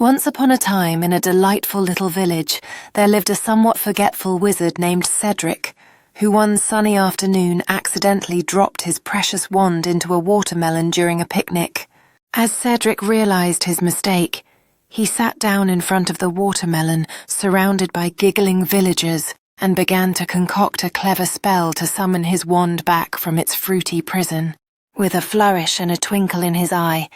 Once upon a time, in a delightful little village, there lived a somewhat forgetful wizard named Cedric, who one sunny afternoon accidentally dropped his precious wand into a watermelon during a picnic. As Cedric realized his mistake, he sat down in front of the watermelon, surrounded by giggling villagers, and began to concoct a clever spell to summon his wand back from its fruity prison. With a flourish and a twinkle in his eye,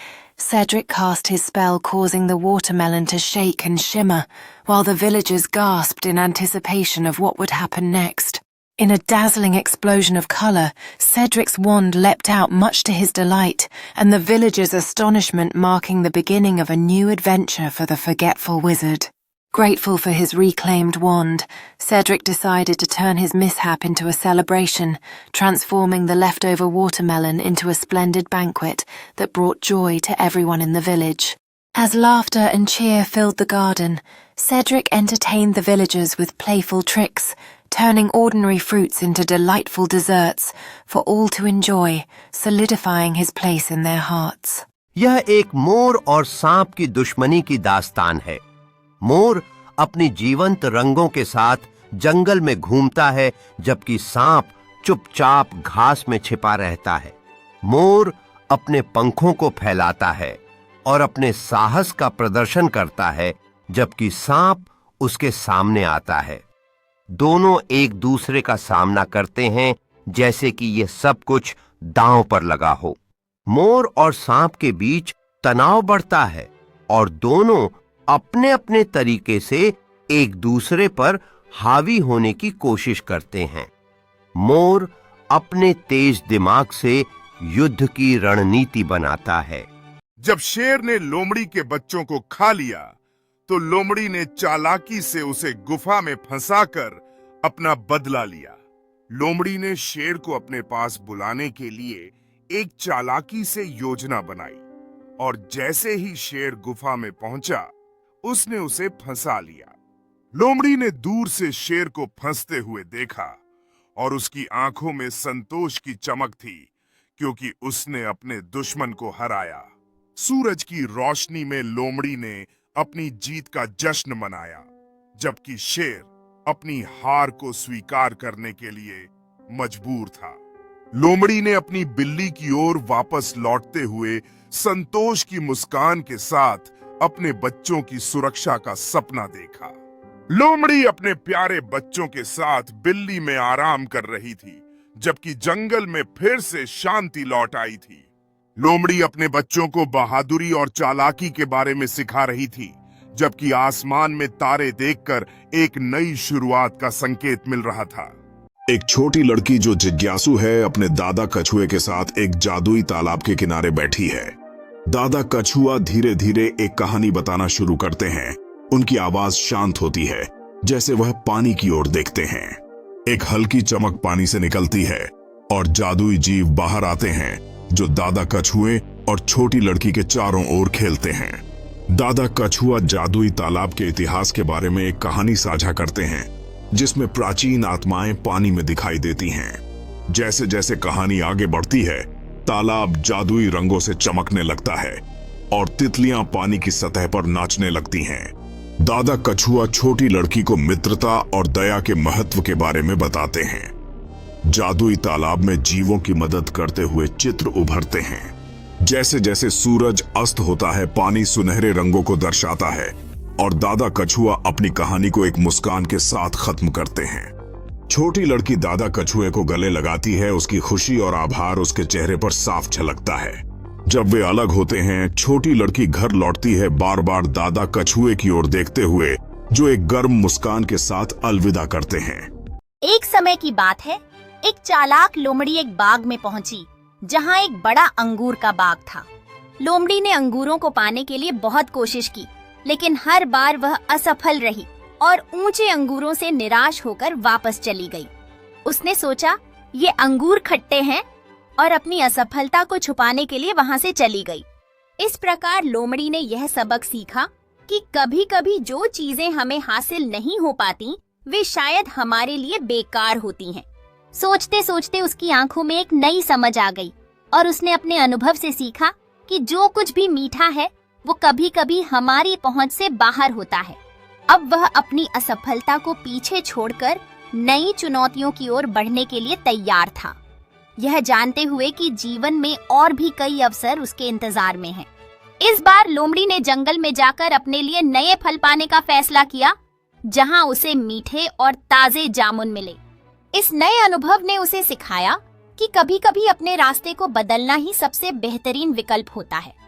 Cedric cast his spell, causing the watermelon to shake and shimmer, while the villagers gasped in anticipation of what would happen next. In a dazzling explosion of colour, Cedric's wand leapt out much to his delight, and the villagers' astonishment marking the beginning of a new adventure for the forgetful wizard. Grateful for his reclaimed wand, Cedric decided to turn his mishap into a celebration, transforming the leftover watermelon into a splendid banquet that brought joy to everyone in the village. As laughter and cheer filled the garden, Cedric entertained the villagers with playful tricks, turning ordinary fruits into delightful desserts for all to enjoy, solidifying his place in their hearts. यह एक मोर और सांप की दुश्मनी की दास्तान है। मोर अपनी जीवंत रंगों के साथ जंगल में घूमता है, जबकि सांप चुपचाप घास में छिपा रहता है। मोर अपने पंखों को फैलाता है और अपने साहस का प्रदर्शन करता है, जबकि सांप उसके सामने आता है। दोनों एक दूसरे का सामना करते हैं जैसे कि ये सब कुछ दांव पर लगा हो। मोर और सांप के बीच तनाव बढ़ता है और दोनों अपने अपने तरीके से एक दूसरे पर हावी होने की कोशिश करते हैं। मोर अपने तेज दिमाग से युद्ध की रणनीति बनाता है। जब शेर ने लोमड़ी के बच्चों को खा लिया, तो लोमड़ी ने चालाकी से उसे गुफा में फंसाकर अपना बदला लिया। लोमड़ी ने शेर को अपने पास बुलाने के लिए एक चालाकी से योजना बनाई और जैसे ही शेर गुफा में पहुंचा, उसने उसे फंसा लिया। लोमड़ी ने दूर से शेर को फंसते हुए देखा और उसकी आंखों में संतोष की चमक थी, क्योंकि उसने अपने दुश्मन को हराया। सूरज की रोशनी में लोमड़ी ने अपनी जीत का जश्न मनाया, जबकि शेर अपनी हार को स्वीकार करने के लिए मजबूर था। लोमड़ी ने अपनी बिल्ली की ओर वापस लौटते हुए संतोष की मुस्कान के साथ अपने बच्चों की सुरक्षा का सपना देखा। लोमड़ी अपने प्यारे बच्चों के साथ बिल्ली में आराम कर रही थी, जबकि जंगल में फिर से शांति लौट आई थी। लोमड़ी अपने बच्चों को बहादुरी और चालाकी के बारे में सिखा रही थी, जबकि आसमान में तारे देखकर एक नई शुरुआत का संकेत मिल रहा था। एक छोटी लड़की जो जिज्ञासु है, अपने दादा कछुए के साथ एक जादुई तालाब के किनारे बैठी है। दादा कछुआ धीरे धीरे एक कहानी बताना शुरू करते हैं। उनकी आवाज शांत होती है, जैसे वह पानी की ओर देखते हैं। एक हल्की चमक पानी से निकलती है और जादुई जीव बाहर आते हैं, जो दादा कछुए और छोटी लड़की के चारों ओर खेलते हैं। दादा कछुआ जादुई तालाब के इतिहास के बारे में एक कहानी साझा करते हैं, जिसमें प्राचीन आत्माएं पानी में दिखाई देती हैं। जैसे जैसे कहानी आगे बढ़ती है, तालाब जादुई रंगों से चमकने लगता है और तितलियां पानी की सतह पर नाचने लगती हैं। दादा कछुआ छोटी लड़की को मित्रता और दया के महत्व के बारे में बताते हैं। जादुई तालाब में जीवों की मदद करते हुए चित्र उभरते हैं। जैसे जैसे सूरज अस्त होता है, पानी सुनहरे रंगों को दर्शाता है और दादा कछुआ अपनी कहानी को एक मुस्कान के साथ खत्म करते हैं। छोटी लड़की दादा कछुए को गले लगाती है। उसकी खुशी और आभार उसके चेहरे पर साफ झलकता है। जब वे अलग होते हैं, छोटी लड़की घर लौटती है, बार बार दादा कछुए की ओर देखते हुए, जो एक गर्म मुस्कान के साथ अलविदा करते हैं। एक समय की बात है, एक चालाक लोमड़ी एक बाग में पहुंची, जहां एक बड़ा अंगूर का बाग था। लोमड़ी ने अंगूरों को पाने के लिए बहुत कोशिश की, लेकिन हर बार वह असफल रही और ऊंचे अंगूरों से निराश होकर वापस चली गई। उसने सोचा, ये अंगूर खट्टे हैं, और अपनी असफलता को छुपाने के लिए वहां से चली गई। इस प्रकार लोमड़ी ने यह सबक सीखा कि कभी-कभी जो चीजें हमें हासिल नहीं हो पाती, वे शायद हमारे लिए बेकार होती हैं। सोचते सोचते उसकी आंखों में एक नई समझ आ गई और उसने अपने अनुभव से सीखा कि जो कुछ भी मीठा है, वो कभी कभी हमारी पहुंच से बाहर होता है। अब वह अपनी असफलता को पीछे छोड़कर नई चुनौतियों की ओर बढ़ने के लिए तैयार था, यह जानते हुए कि जीवन में और भी कई अवसर उसके इंतजार में हैं। इस बार लोमड़ी ने जंगल में जाकर अपने लिए नए फल पाने का फैसला किया, जहां उसे मीठे और ताजे जामुन मिले। इस नए अनुभव ने उसे सिखाया कि कभी-कभी अपने रास्ते को बदलना ही सबसे बेहतरीन विकल्प होता है।